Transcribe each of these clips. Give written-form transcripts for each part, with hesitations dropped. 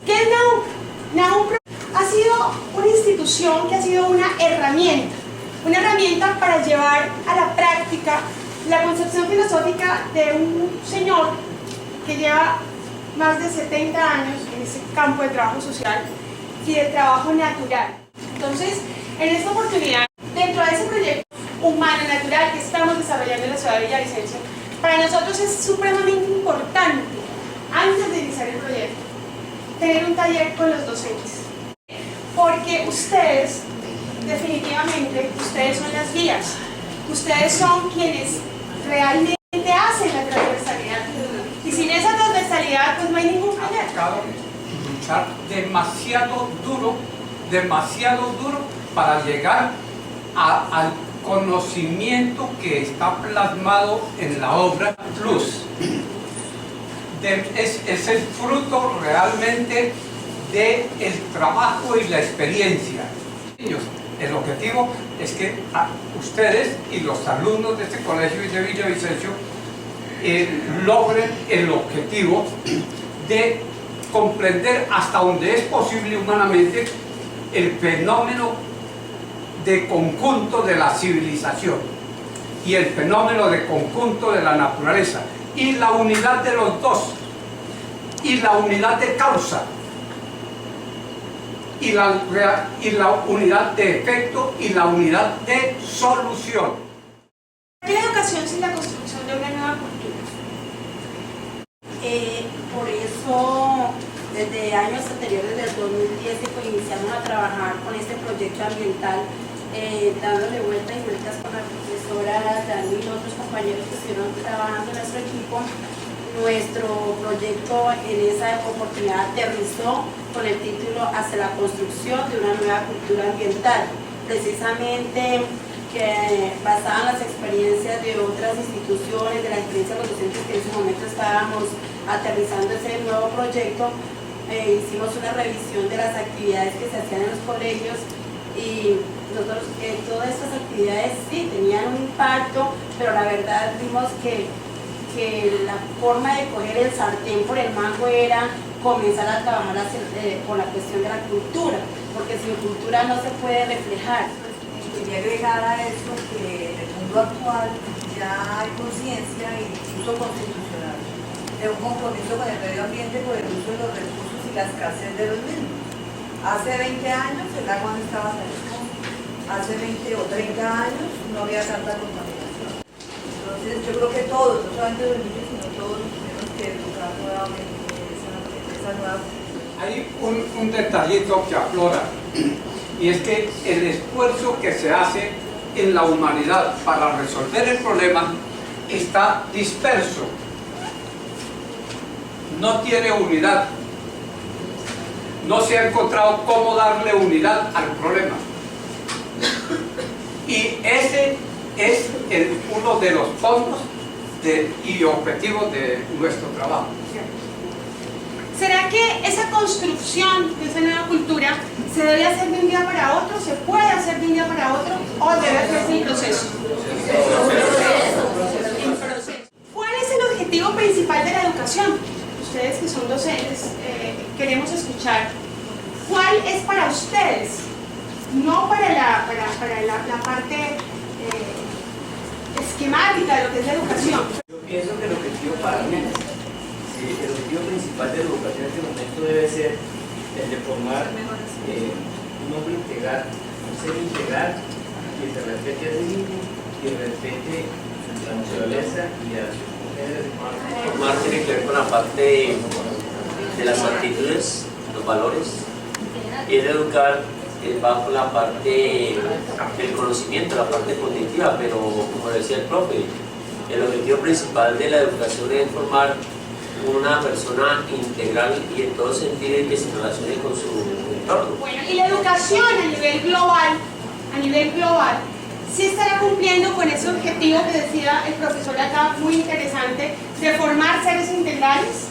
¿Qué es NAUPRO? NAUPRO ha sido una institución que ha sido una herramienta para llevar a la práctica la concepción filosófica de un señor que lleva más de 70 años en ese campo de trabajo social y de trabajo natural. Entonces, en esta oportunidad, dentro de ese proyecto humano natural que estamos desarrollando en la ciudad de Villavicencio, para nosotros es supremamente importante, antes de iniciar el proyecto, tener un taller con los docentes. Porque ustedes, definitivamente, ustedes son las guías. Ustedes son quienes realmente hacen la transversalidad. Y sin esa transversalidad, pues no hay ningún proyecto. Luchar demasiado duro para llegar al conocimiento que está plasmado en la obra Plus. Es el fruto realmente del trabajo y la experiencia. El objetivo es que ustedes y los alumnos de este colegio y de Villavicencio logren el objetivo de comprender hasta donde es posible humanamente el fenómeno de conjunto de la civilización y el fenómeno de conjunto de la naturaleza y la unidad de los dos y la unidad de causa y la unidad de efecto y la unidad de solución. ¿Qué es la educación sin la construcción de una nueva cultura? Por eso, desde años anteriores, desde el 2010, iniciamos a trabajar con este proyecto ambiental, dándole vueltas y vueltas con la profesora Dani y otros compañeros que estuvieron trabajando en nuestro equipo. Nuestro proyecto en esa oportunidad aterrizó con el título Hacia la construcción de una nueva cultura ambiental, precisamente que basada en las experiencias de otras instituciones, de la experiencia de los docentes que en ese momento estábamos aterrizando ese nuevo proyecto. Hicimos una revisión de las actividades que se hacían en los colegios y nosotros todas estas actividades sí tenían un impacto, pero la verdad vimos que la forma de coger el sartén por el mango era comenzar a trabajar por la cuestión de la cultura, porque sin cultura no se puede reflejar. Quería agregar a esto que en el mundo actual ya hay conciencia y uso constitucional de un compromiso con el medio ambiente por el uso de los recursos y la escasez de los mismos. Hace 20 años el agua no estaba tan escasa, hace 20 o 30 años no había tanta contaminación. Entonces yo creo que todos, no solamente los niños, sino todos tenemos que educar nuevamente esa nueva. Hay un detallito que aflora, y es que el esfuerzo que se hace en la humanidad para resolver el problema está disperso, no tiene unidad, no se ha encontrado cómo darle unidad al problema, y ese es uno de los fondos y objetivos de nuestro trabajo. ¿Será que esa construcción de esa nueva cultura se debe hacer de un día para otro, se puede hacer de un día para otro o debe hacerse en proceso? En proceso. ¿Cuál es el objetivo principal de la educación? Ustedes que son docentes, queremos escuchar. ¿Cuál es para ustedes? No para la parte esquemática de lo que es la educación. Yo pienso que el objetivo para mí, el objetivo principal de la educación en este momento debe ser el de formar un hombre integral, un ser integral que se respete a sí mismo, que respete la naturaleza y a sus mujeres. Formar tiene que ver con la parte de las actitudes, los valores, y el educar va con la parte del conocimiento, la parte cognitiva, pero como decía el profe, el objetivo principal de la educación es formar una persona integral y en todo sentido que se relacione con su entorno. Bueno, y la educación a nivel global, ¿sí estará cumpliendo con ese objetivo que decía el profesor acá, muy interesante, de formar seres integrales?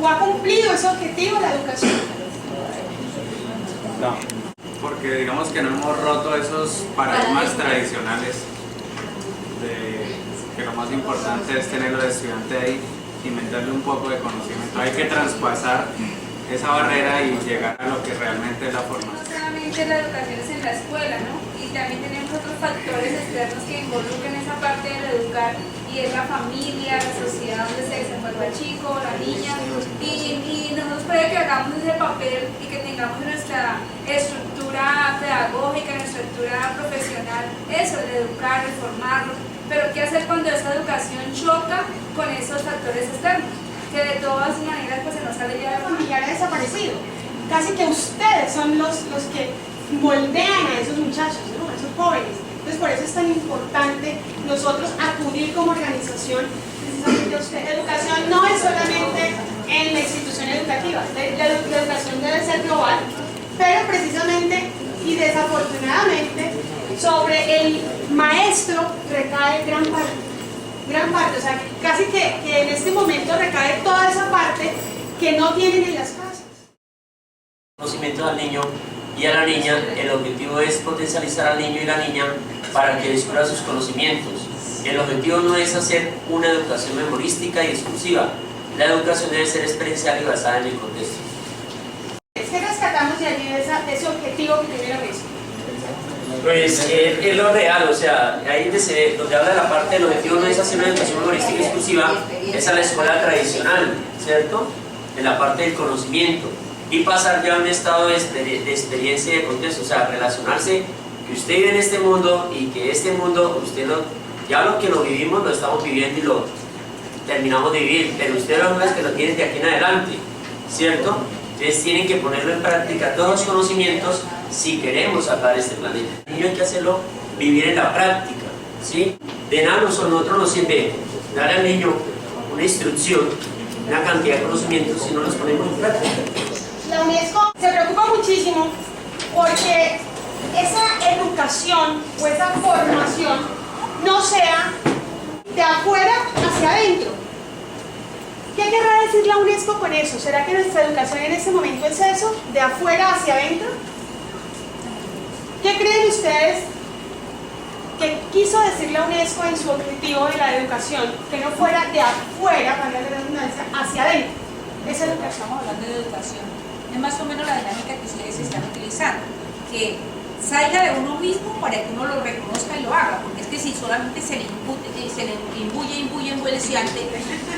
¿O ha cumplido ese objetivo la educación? No, porque digamos que no hemos roto esos paradigmas tradicionales de que lo más importante es tener al estudiante ahí y meterle un poco de conocimiento. Hay que traspasar esa barrera y llegar a lo que realmente es la formación. No solamente la educación es en la escuela, ¿no? Y también tenemos otros factores externos que involucran esa parte del educar, y es la familia, la sociedad donde se desenvuelve el chico, la niña, y nosotros puede que hagamos ese papel y que tengamos nuestra estructura pedagógica, nuestra estructura profesional, eso, de educar, de formarlos, pero ¿qué hacer cuando esa educación choca con esos factores externos? Que de todas maneras pues se nos sale ya de Familiar ha desaparecido. Casi que ustedes son los que moldean a esos muchachos, ¿no? A esos jóvenes. Entonces por eso es tan importante nosotros acudir como organización precisamente a usted. Educación no es solamente en la institución educativa, la educación debe ser global, pero precisamente y desafortunadamente sobre el maestro recae gran parte, o sea, casi que en este momento recae toda esa parte que no tienen en las casas. Conocimiento al niño y a la niña, el objetivo es potencializar al niño y la niña para que descubra sus conocimientos. El objetivo no es hacer una educación memorística y exclusiva, la educación debe ser experiencial y basada en el contexto. Es que rescatamos de allí ese objetivo que tuvieron eso. Pues es lo real, o sea, ahí donde habla de la parte del objetivo no es hacer una educación memorística exclusiva, es a la escuela tradicional, ¿cierto? En la parte del conocimiento y pasar ya a un estado de experiencia y de contexto, o sea, relacionarse, que usted vive en este mundo y que este mundo, ya lo que lo vivimos lo estamos viviendo y lo terminamos de vivir, pero usted lo es que lo tiene de aquí en adelante, ¿cierto? Entonces tienen que ponerlo en práctica todos los conocimientos si queremos salvar este planeta. El niño hay que hacerlo vivir en la práctica, ¿sí? De nada nosotros nos sirve dar al niño una instrucción, una cantidad de conocimientos si no los ponemos en práctica. La UNESCO se preocupa muchísimo porque esa educación o esa formación no sea de afuera hacia adentro. ¿Qué querrá decir la UNESCO con eso? ¿Será que nuestra educación en este momento es eso, de afuera hacia adentro? ¿Qué creen ustedes que quiso decir la UNESCO en su objetivo de la educación? Que no fuera de afuera, para la redundancia, hacia adentro. Esa educación. Estamos hablando de educación. Es más o menos la dinámica que ustedes están utilizando. Que salga de uno mismo para que uno lo reconozca y lo haga, porque es que si solamente se le imbuye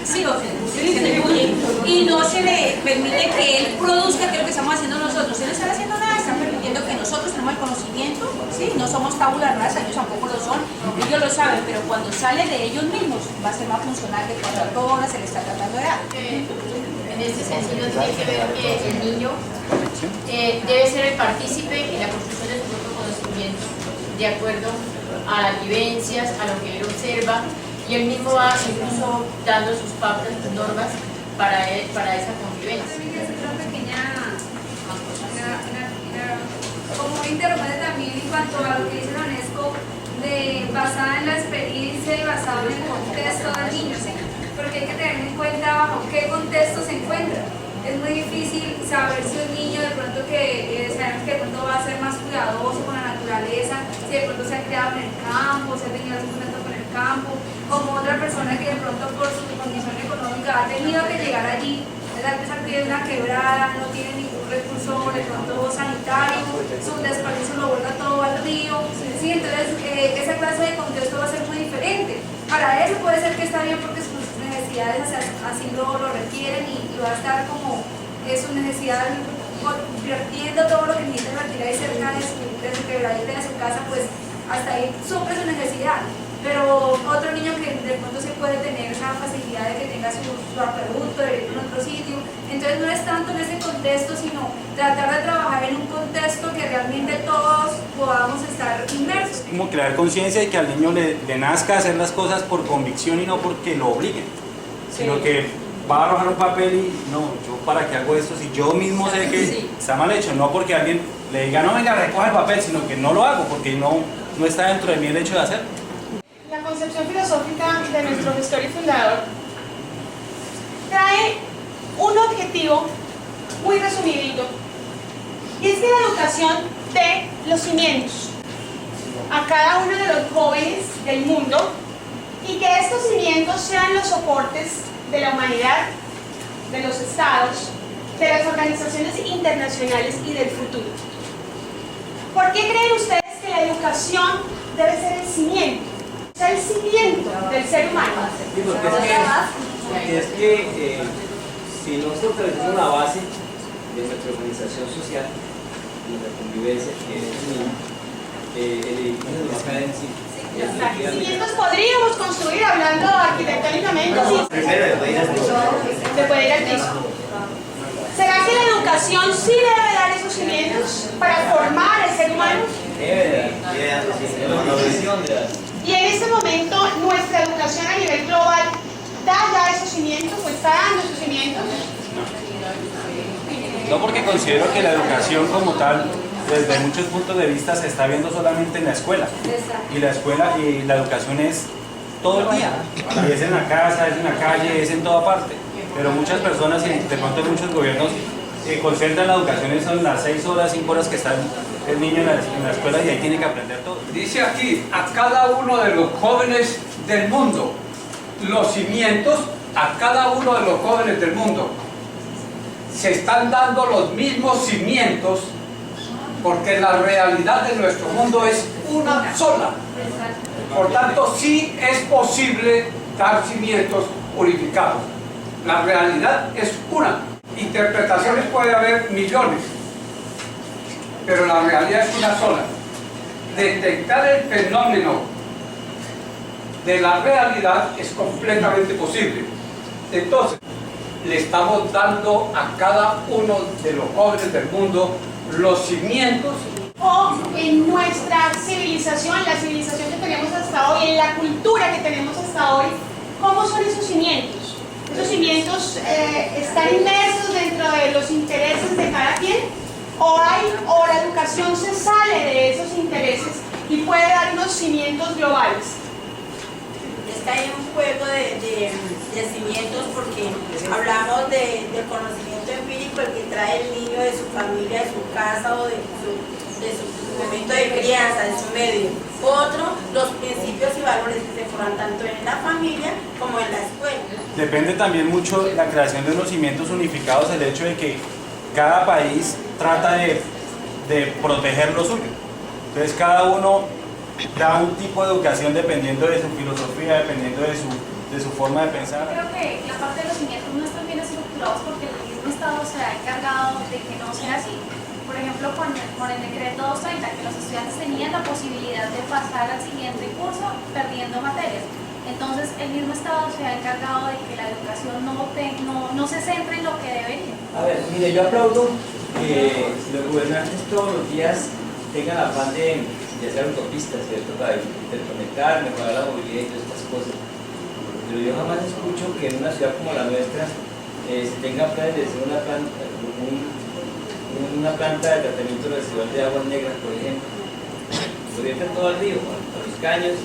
sí, o se le imbuye y no se le permite que él produzca, que es lo que estamos haciendo nosotros. Él no está haciendo nada, está permitiendo que nosotros tenemos el conocimiento, ¿sí? No somos tabula rasa, ellos tampoco lo son, ellos lo saben, pero cuando sale de ellos mismos va a ser más funcional que cuando a toda hora se le está tratando de dar. En este sentido tiene que ver que el niño debe ser el partícipe en la construcción de su propio conocimiento de acuerdo a las vivencias, a lo que él observa, y él mismo va incluso dando sus pautas, sus normas para esa convivencia. Una pequeña como un interrogante también en cuanto a lo que dice la UNESCO basada en la experiencia y basada en el contexto del niño, ¿sí? Porque hay que tener en cuenta bajo qué contexto se encuentra. Es muy difícil saber si un niño de pronto sabemos que de pronto va a ser más cuidadoso con la naturaleza, si de pronto se ha criado en el campo, si ha tenido algún contacto con el campo, como otra persona que de pronto por su condición económica ha tenido que llegar allí, esa piel una quebrada, no tiene ningún recurso de pronto sanitario, su desperdicio lo vuelve todo al río, ¿sí? Entonces esa clase de contexto va a ser muy diferente. Para eso puede ser que está bien porque sus necesidades así lo requieren y va a estar como sus necesidades vertiendo todo lo que necesita retirar y cerca de su quebradita de su casa, pues hasta ahí suple su necesidad. Pero otro niño que de pronto se puede tener esa facilidad de que tenga su producto en otro sitio, entonces no es tanto en ese contexto, sino tratar de trabajar en un contexto que realmente todos podamos estar inmersos. Como crear conciencia y que al niño le nazca hacer las cosas por convicción y no porque lo obliguen, sino que va a arrojar un papel y no, yo para qué hago esto si yo mismo sé que está mal hecho, no porque alguien le diga no venga recoge el papel, sino que no lo hago porque no está dentro de mí el hecho de hacerlo. La concepción filosófica de nuestro gestor y fundador trae un objetivo muy resumidito, y es que la educación dé los cimientos a cada uno de los jóvenes del mundo y que estos cimientos sean los soportes de la humanidad, de los estados de las organizaciones internacionales y del futuro. ¿Por qué creen ustedes que la educación debe ser el cimiento? O sea, el cimiento del ser humano. Sí, porque es que si nosotros tenemos una base de nuestra organización social, de nuestra convivencia, que es el niño, el edificio nos va a caer en sí. Cimientos podríamos construir hablando arquitectónicamente. Se puede ir al piso. ¿Será que la educación sí debe dar esos cimientos para formar al ser humano? Y en este momento, nuestra educación a nivel global da ya esos cimientos, o está dando esos cimientos. No, porque considero que la educación como tal, desde muchos puntos de vista, se está viendo solamente en la escuela. Y la escuela y la educación es todo el día. Y es en la casa, es en la calle, es en toda parte. Pero muchas personas, y de pronto muchos gobiernos, concentran la educación son las 6 horas, 5 horas que está el niño en la escuela y ahí tiene que aprender todo. Dice aquí, a cada uno de los jóvenes del mundo, los cimientos a cada uno de los jóvenes del mundo. Se están dando los mismos cimientos porque la realidad de nuestro mundo es una sola. Por tanto, sí es posible dar cimientos unificados. La realidad es una. Interpretaciones puede haber millones, pero la realidad es una sola. Detectar el fenómeno de la realidad es completamente posible. Entonces, le estamos dando a cada uno de los jóvenes del mundo los cimientos. O en nuestra civilización, la civilización que tenemos hasta hoy, en la cultura que tenemos hasta hoy, ¿cómo son esos cimientos? ¿Esos cimientos están inmersos dentro de los intereses de cada quien? ¿O la educación se sale de esos intereses y puede dar unos cimientos globales? Hay un juego de cimientos porque hablamos del conocimiento empírico, el que trae el niño de su familia, de su casa o de su momento de crianza, de su medio. Otro, los principios y valores que se forman tanto en la familia como en la escuela. Depende también mucho la creación de unos cimientos unificados, el hecho de que cada país trata de proteger lo suyo. Entonces cada uno da un tipo de educación dependiendo de su filosofía, dependiendo de su forma de pensar. Creo que la parte de los cimientos no están bien estructurados porque el mismo Estado se ha encargado de que no sea así. Por ejemplo, con el decreto 230, que los estudiantes tenían la posibilidad de pasar al siguiente curso perdiendo materias. Entonces, el mismo Estado se ha encargado de que la educación no se centre en lo que debería. A ver, mire, yo aplaudo que los gobernantes todos los días tengan afán de hacer autopistas, ¿cierto? Para interconectar, mejorar la movilidad y todas estas cosas. Pero yo jamás escucho que en una ciudad como la nuestra se tenga planes de hacer una planta de tratamiento residual de aguas negras, por ejemplo. Orienta todo al río, a los caños,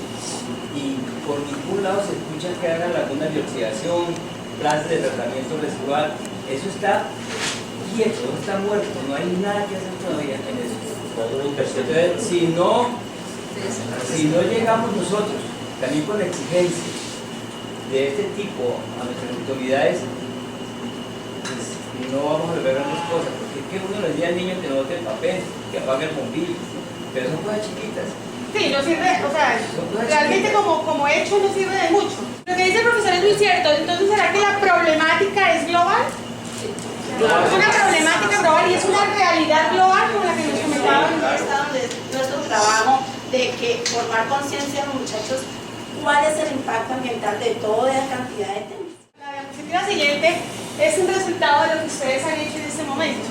y por ningún lado se escucha que hagan lagunas de oxidación, plantas de tratamiento residual. Eso está quieto, no está muerto, no hay nada que hacer todavía en eso. Entonces, si no llegamos nosotros también con exigencias de este tipo a nuestras autoridades, pues no vamos a lograr grandes cosas, porque es que uno le dice al niño que no bote el papel, que apague el bombillo, pero son cosas chiquitas. Sí, no sirve, o sea, realmente como hecho no sirve de mucho. Lo que dice el profesor es muy cierto, entonces ¿será que la problemática es global? Es una problemática global y es una realidad global como la que nos comentaban. Está donde es nuestro trabajo de que formar conciencia en los muchachos cuál es el impacto ambiental de toda la cantidad de temas. La diapositiva siguiente es un resultado de lo que ustedes han hecho en este momento.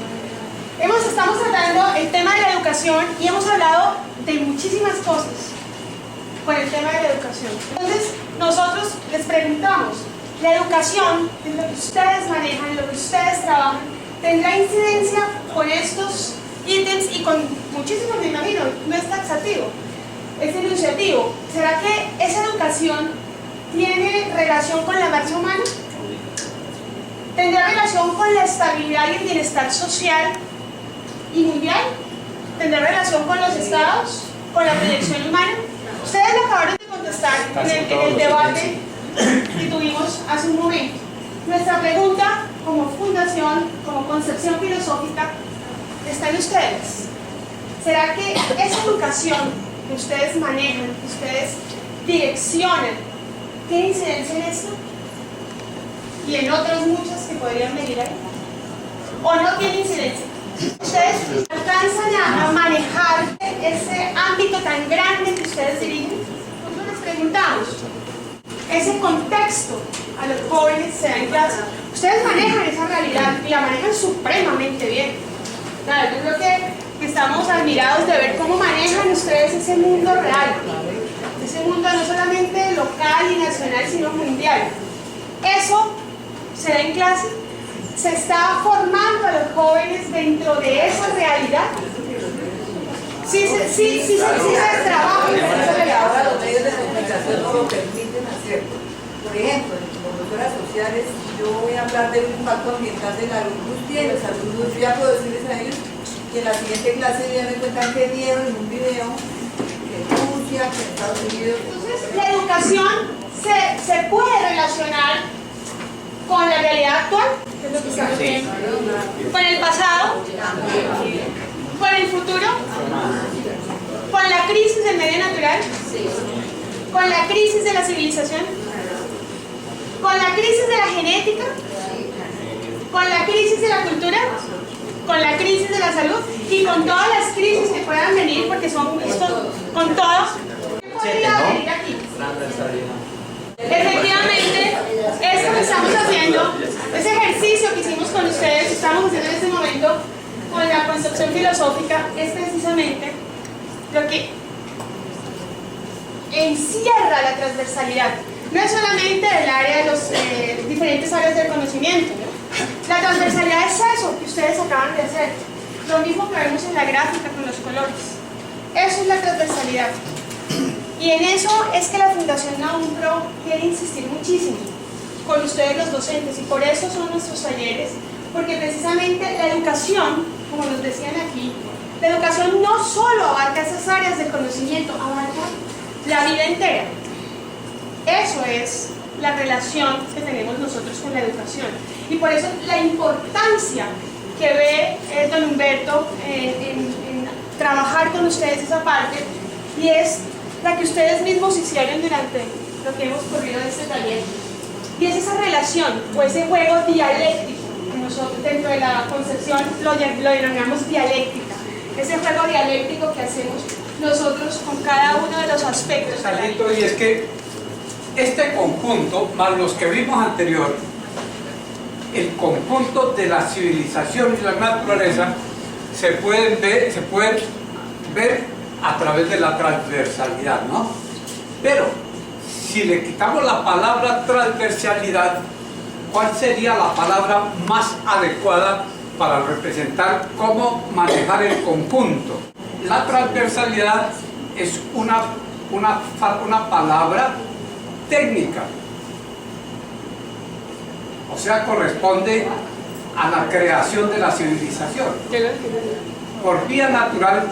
Estamos tratando el tema de la educación y hemos hablado de muchísimas cosas con el tema de la educación. Entonces, nosotros les preguntamos, ¿la educación, en lo que ustedes manejan, en lo que ustedes trabajan, tendrá incidencia con estos ítems y con muchísimos, me imagino? No es taxativo, es enunciativo. ¿Será que esa educación tiene relación con la marcha humana? ¿Tendrá relación con la estabilidad y el bienestar social y mundial? ¿Tendrá relación con los estados? ¿Con la proyección humana? Ustedes lo acabaron de contestar en el debate que tuvimos hace un momento. Nuestra pregunta como fundación, como concepción filosófica, está en ustedes. ¿Será que esa educación que ustedes manejan, que ustedes direccionan, tiene incidencia en esto? Y en otras muchas que podrían venir ahí. ¿O no tiene incidencia? ¿Ustedes alcanzan a manejar ese ámbito tan grande que ustedes dirigen? Nosotros les preguntamos, ese contexto a los jóvenes se da en clase. Ustedes manejan esa realidad y la manejan supremamente bien. Claro, yo creo que estamos admirados de ver cómo manejan ustedes ese mundo real. Ese mundo no solamente local y nacional, sino mundial. Eso se da en clase. Se está formando a los jóvenes dentro de esa realidad. Sí se trabaja en esa realidad. Ahora los medios de comunicación no lo permiten hacer. Por ejemplo, en promotoras sociales, yo voy a hablar del impacto ambiental de la industria y los alumnos, yo ya puedo decirles a ellos que en la siguiente clase ya me cuentan que vieron en un video que en Rusia, que en Estados Unidos. Entonces, la educación se puede relacionar con la realidad actual, que es lo que estamos viendo, con el pasado, con el futuro, con la crisis del medio natural, con la crisis de la civilización, con la crisis de la genética, con la crisis de la cultura, con la crisis de la salud y con todas las crisis que puedan venir, porque son esto, con todas. ¿Qué podría venir aquí? Efectivamente, esto que estamos haciendo, ese ejercicio que hicimos con ustedes, estamos haciendo en este momento con la concepción filosófica, es precisamente lo que encierra la transversalidad. No es solamente el área de los diferentes áreas del conocimiento. La transversalidad es eso que ustedes acaban de hacer. Lo mismo que vemos en la gráfica con los colores. Eso es la transversalidad. Y en eso es que la Fundación NAUMPRO quiere insistir muchísimo con ustedes los docentes, y por eso son nuestros talleres, porque precisamente la educación, como nos decían aquí, la educación no solo abarca esas áreas del conocimiento, abarca la vida entera. Eso es la relación que tenemos nosotros con la educación, y por eso la importancia que ve don Humberto en trabajar con ustedes esa parte, y es la que ustedes mismos hicieron durante lo que hemos corrido en este taller, y es esa relación o ese juego dialéctico que nosotros dentro de la concepción lo denominamos dialéctica, ese juego dialéctico que hacemos nosotros con cada uno de los aspectos. Y es que este conjunto, más los que vimos anterior, el conjunto de la civilización y la naturaleza se pueden ver a través de la transversalidad, ¿no? Pero si le quitamos la palabra transversalidad, ¿cuál sería la palabra más adecuada para representar cómo manejar el conjunto? La transversalidad es una palabra técnica, o sea, corresponde a la creación de la civilización. Por vía natural,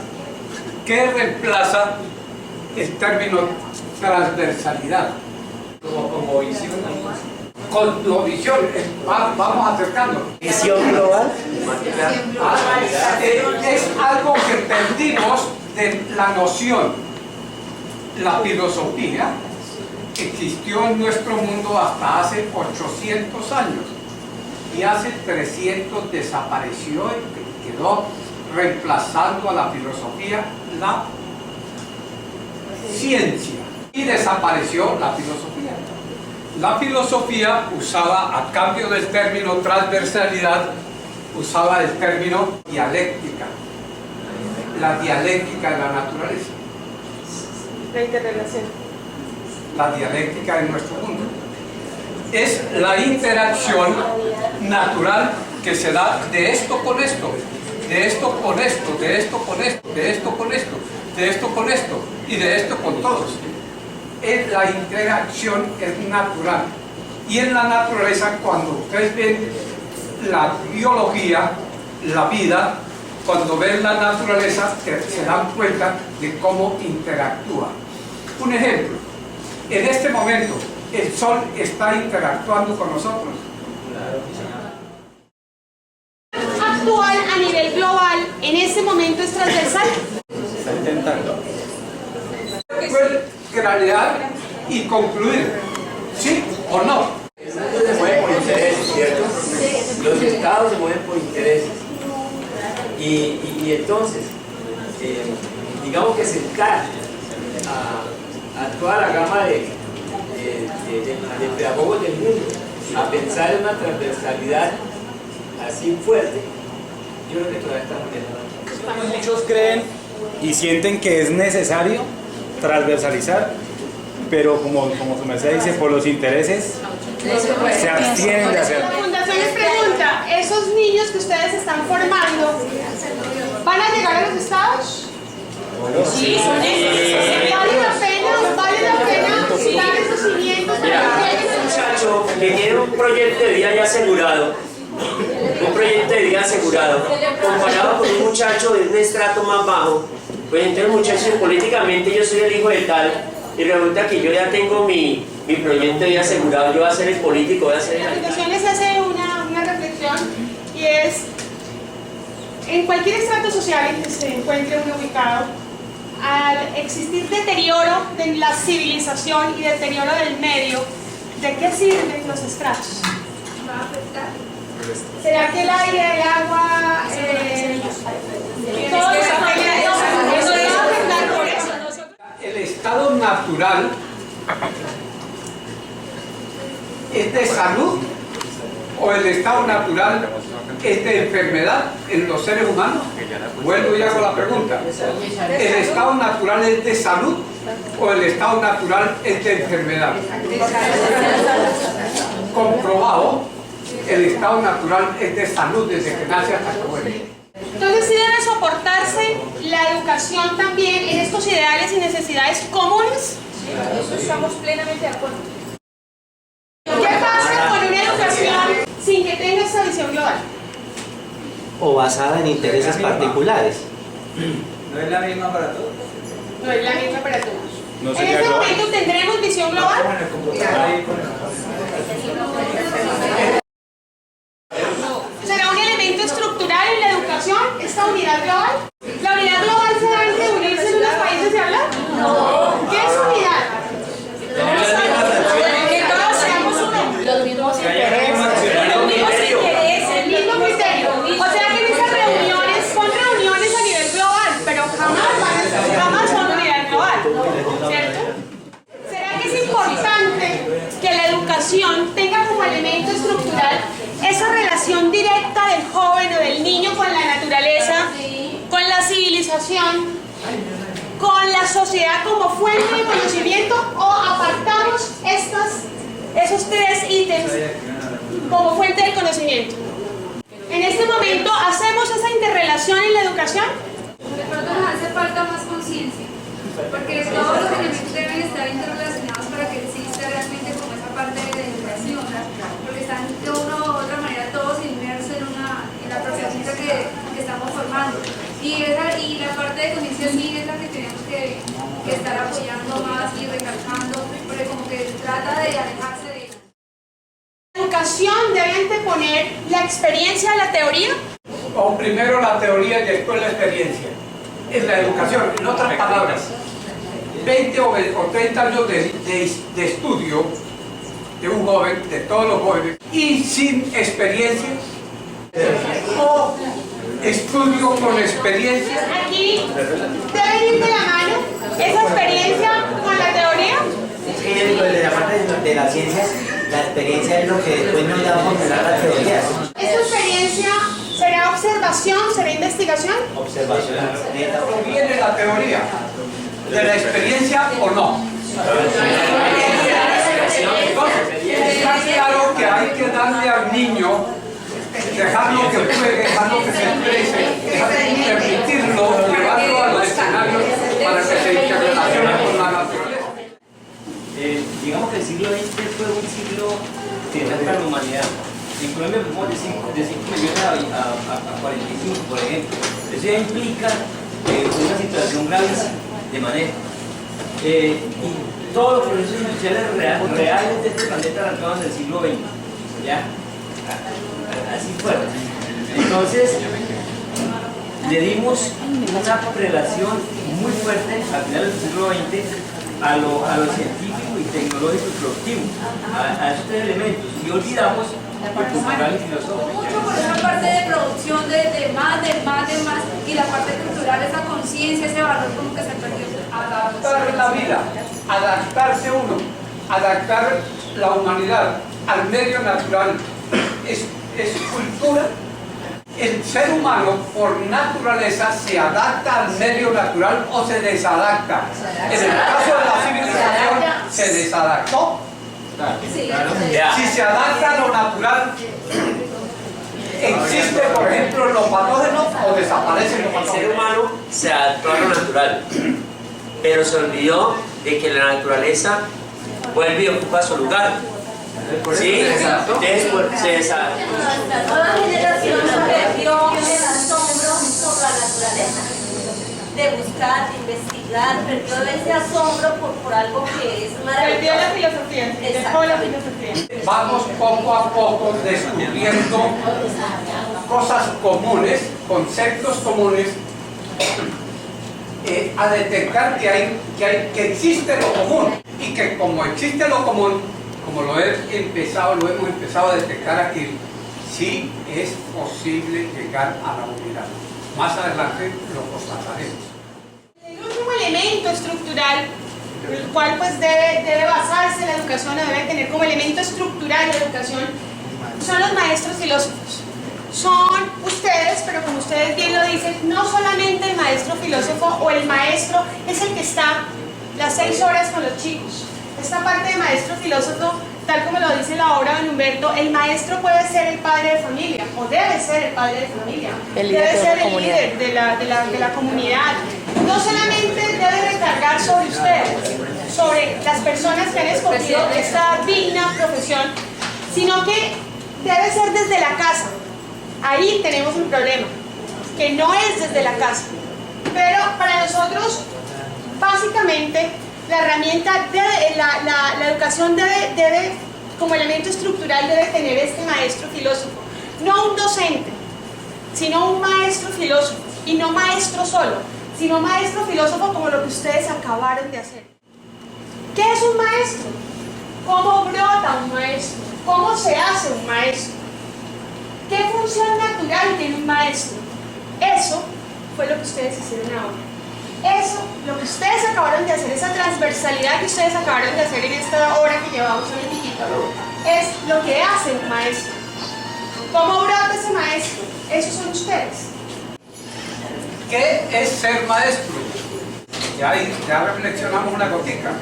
¿qué reemplaza el término transversalidad? Como visión. Con visión, vamos acercando. Visión global. Es algo que entendimos de la noción. La filosofía existió en nuestro mundo hasta hace 800 años y hace 300 desapareció y quedó reemplazando a la filosofía la ciencia, y desapareció la filosofía. La filosofía usaba, a cambio del término transversalidad, usaba el término dialéctica, la dialéctica de la naturaleza, La interrelación. la dialéctica de nuestro mundo. Es la interacción natural que se da de esto con esto, de esto con esto, de esto con esto, de esto con esto, de esto con esto y de esto con todos. La interacción es natural, y en la naturaleza, cuando ustedes ven la biología, la vida, cuando ven la naturaleza se dan cuenta de cómo interactúa. Un ejemplo, en este momento el sol está interactuando con nosotros. actual a nivel global en este momento es transversal? Está intentando. Cranear y concluir, ¿sí o no? El mundo se mueve por intereses, ¿cierto? Los estados se mueven por intereses. Y entonces, digamos que sentar a toda la gama de pedagogos del mundo a pensar en una transversalidad así fuerte, yo creo que todavía estamos bien. Muchos creen y sienten que es necesario transversalizar, pero como su merced dice, por los intereses se abstienen de hacerlo. La fundación les pregunta, ¿esos niños que ustedes están formando van a llegar a los estados? Sí, ¿Vale la pena dar esos cimientos para que lleguen a los estados? Muchacho que tiene un proyecto de vida ya asegurado, comparado con un muchacho de un estrato más bajo, pues entonces muchachos, políticamente yo soy el hijo de tal, y resulta que yo ya tengo mi proyecto de vida asegurado, yo voy a ser el político, voy a ser el La alcalde. fundación les hace una reflexión y es, en cualquier estrato social en que se encuentre uno ubicado, al existir deterioro de la civilización y deterioro del medio, ¿de qué sirven los estratos? Va a afectar. ¿Será que el aire, el agua, todo eso va a afectar por eso? El estado natural es de salud o el estado natural es de enfermedad en los seres humanos. Vuelvo y hago la pregunta. ¿El estado natural es de salud o el estado natural es de enfermedad? Comprobado, el estado natural es de salud desde que nace hasta que muere. Entonces sí debe soportarse la educación también en estos ideales y necesidades comunes. Eso estamos plenamente de acuerdo. ¿Qué pasa con una educación sin que tenga esa visión global? O basada en intereses particulares. ¿No es la misma para todos? No es la misma para todos. No En sería este global. momento tendremos visión global. ¿Será un elemento estructural en la educación esta unidad global? ¿La unidad global será en reunirse en unos países y hablar? No. ¿Qué es unidad? Que todos seamos uno. los mismos intereses. El mismo criterio. O sea que en esas reuniones son reuniones a nivel global, pero jamás son unidad global. ¿Cierto? ¿Será que es importante que la educación tenga como elemento estructural esa relación directa del joven o del niño con la naturaleza, con la civilización, con la sociedad como fuente de conocimiento, o apartamos esos tres ítems como fuente de conocimiento? En este momento, ¿hacemos esa interrelación en la educación? De pronto nos hace falta más conciencia, porque todos los elementos deben estar interrelacionados para que exista realmente como esa parte de educación, porque están de una u otra manera todos inmersos en la profesión que estamos formando. Y la parte de conciencia sí es la que tenemos que estar apoyando más y recalcando, porque como que trata de alejarse de ella. ¿La educación debe anteponer la experiencia a la teoría? O primero la teoría y después la experiencia. En la educación, en otras palabras, 20 o 30 años de estudio de un joven, de todos los jóvenes, y sin experiencia, o estudio con experiencia. Aquí deben ir de la mano esa experiencia con la teoría. Es que dentro de la parte de la ciencia, la experiencia es lo que después nos da a formular las teorías. ¿Esa experiencia será observación, será investigación? Observación. ¿Proviene la teoría de la experiencia o no? Entonces, está claro que hay que darle al niño, dejarlo que juegue, dejarlo que se exprese, permitirlo, llevarlo a los escenarios para que se interrelacione con la naturaleza. Digamos que el siglo XX fue un siglo central para la humanidad. En Colombia fuimos de 5 millones a 45, por ejemplo. Eso ya implica una situación gravísima de manejo. Y todos los procesos sociales reales de este planeta arrancaban en el siglo XX. ¿Ya? Así fueron. Entonces, le dimos una relación muy fuerte a finales del siglo XX a lo científico y tecnológico y productivo, a estos elementos, y olvidamos lo cultural y filosófico. Mucho por esa parte de producción de más, y la parte cultural, esa conciencia, ese valor como que se perdió. Adaptar la vida, adaptarse uno, adaptar la humanidad al medio natural, es cultura. El ser humano por naturaleza se adapta al medio natural o se desadapta. En el caso de la civilización se desadaptó. Si se adapta a lo natural, existe, por ejemplo, los patógenos o desaparecen los patógenos. El ser humano se adaptó a lo natural, pero se olvidó de que la naturaleza vuelve y ocupa su lugar. Sí, entonces se desarrolló. La nueva generación perdió el asombro por la naturaleza, de buscar, de investigar, perdió ese asombro por algo que es maravilloso. Perdió la filosofía, dejó la filosofía. Vamos poco a poco descubriendo cosas comunes, conceptos comunes, a detectar que existe lo común, y que como existe lo común, como lo hemos empezado a detectar aquí, sí es posible llegar a la unidad. Más adelante lo constataremos. El último elemento estructural, el cual pues debe basarse la educación, debe tener como elemento estructural la educación, son los maestros filósofos. Son ustedes, pero como ustedes bien lo dicen, no solamente el maestro filósofo o el maestro es el que está las 6 horas con los chicos. Esta parte de maestro filósofo, tal como lo dice la obra de don Humberto, el maestro puede ser el padre de familia, o debe ser el padre de familia, debe ser el líder de la comunidad. No solamente debe recargar sobre ustedes, sobre las personas que han escogido esta digna profesión, sino que debe ser desde la casa. Ahí tenemos un problema, que no es desde la casa. Pero para nosotros, básicamente, la herramienta, la educación debe, como elemento estructural, debe tener este maestro filósofo. No un docente, sino un maestro filósofo. Y no maestro solo, sino maestro filósofo como lo que ustedes acabaron de hacer. ¿Qué es un maestro? ¿Cómo brota un maestro? ¿Cómo se hace un maestro? ¿Qué función natural tiene un maestro? Eso fue lo que ustedes hicieron ahora. Eso, lo que ustedes acabaron de hacer, esa transversalidad que ustedes acabaron de hacer en esta hora que llevamos un poquito, es lo que hace un maestro. ¿Cómo brota ese maestro? Esos son ustedes. ¿Qué es ser maestro? Ya reflexionamos una gotica.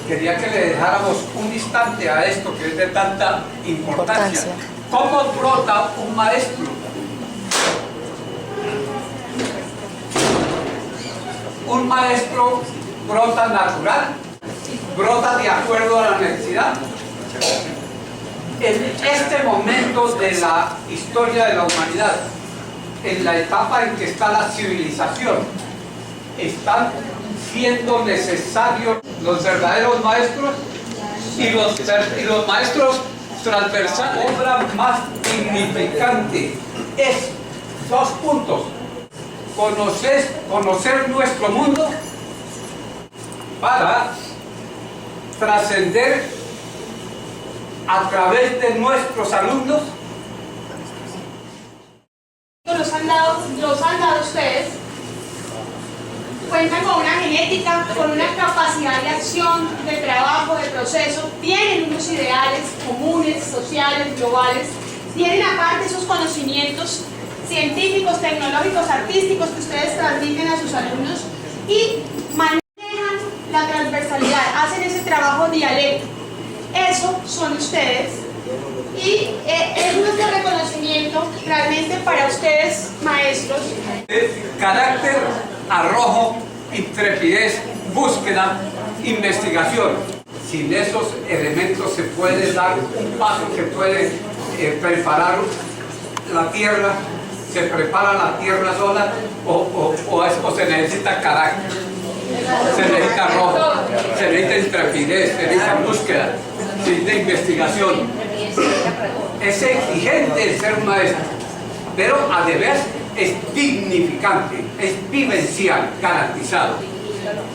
Quería que le dejáramos un instante a esto que es de tanta importancia. ¿Cómo brota un maestro? Un maestro brota natural, brota de acuerdo a la necesidad. En este momento de la historia de la humanidad, en la etapa en que está la civilización, están siendo necesarios los verdaderos maestros y los maestros transversales. La obra más significante es 2 puntos. Conocer nuestro mundo para trascender a través de nuestros alumnos. Los han dado ustedes. Cuentan con una genética, con una capacidad de acción, de trabajo, de proceso, tienen unos ideales comunes, sociales, globales, tienen aparte esos conocimientos científicos, tecnológicos, artísticos que ustedes transmiten a sus alumnos y manejan la transversalidad, hacen ese trabajo dialéctico. Eso son ustedes y es nuestro reconocimiento realmente para ustedes, maestros. Carácter, arrojo, intrepidez, búsqueda, investigación. Sin esos elementos se puede dar un paso, se puede preparar la tierra, se prepara la tierra sola o se necesita carácter, se necesita arrojo, se necesita intrepidez, se necesita búsqueda, se necesita investigación. Es exigente el ser un maestro. pero a deber es dignificante, es vivencial, garantizado.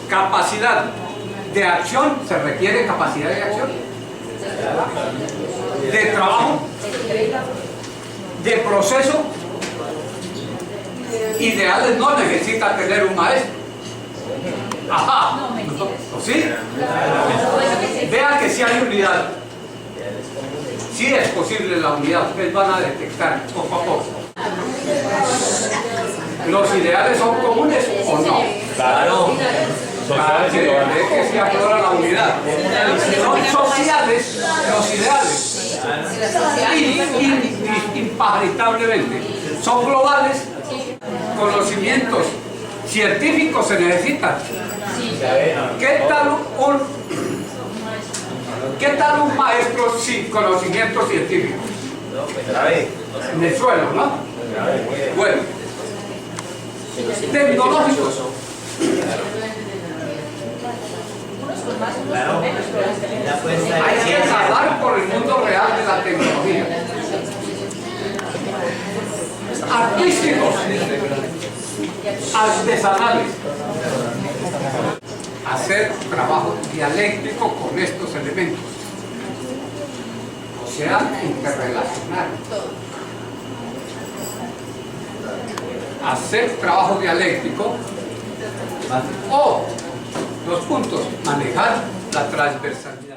Capacidad de acción, ¿se requiere capacidad de acción? De trabajo, de proceso. Ideales no necesita tener un maestro. Ajá. ¿Sí? Vean que sí hay unidad. Sí es posible la unidad. Ustedes van a detectar poco a poco. ¿Los ideales son comunes o no? Claro. Para que se aflora la unidad. Son sociales los ideales. Impagritablemente. Son globales. Conocimientos científicos se necesitan. ¿Qué tal un maestro sin conocimiento científico? En el suelo, ¿no? Bueno. Tecnológicos. Hay que nadar por el mundo real de la tecnología. Artísticos, artesanales. Hacer trabajo dialéctico con estos elementos. O sea, interrelacionar. Hacer trabajo dialéctico o, 2 puntos, manejar la transversalidad.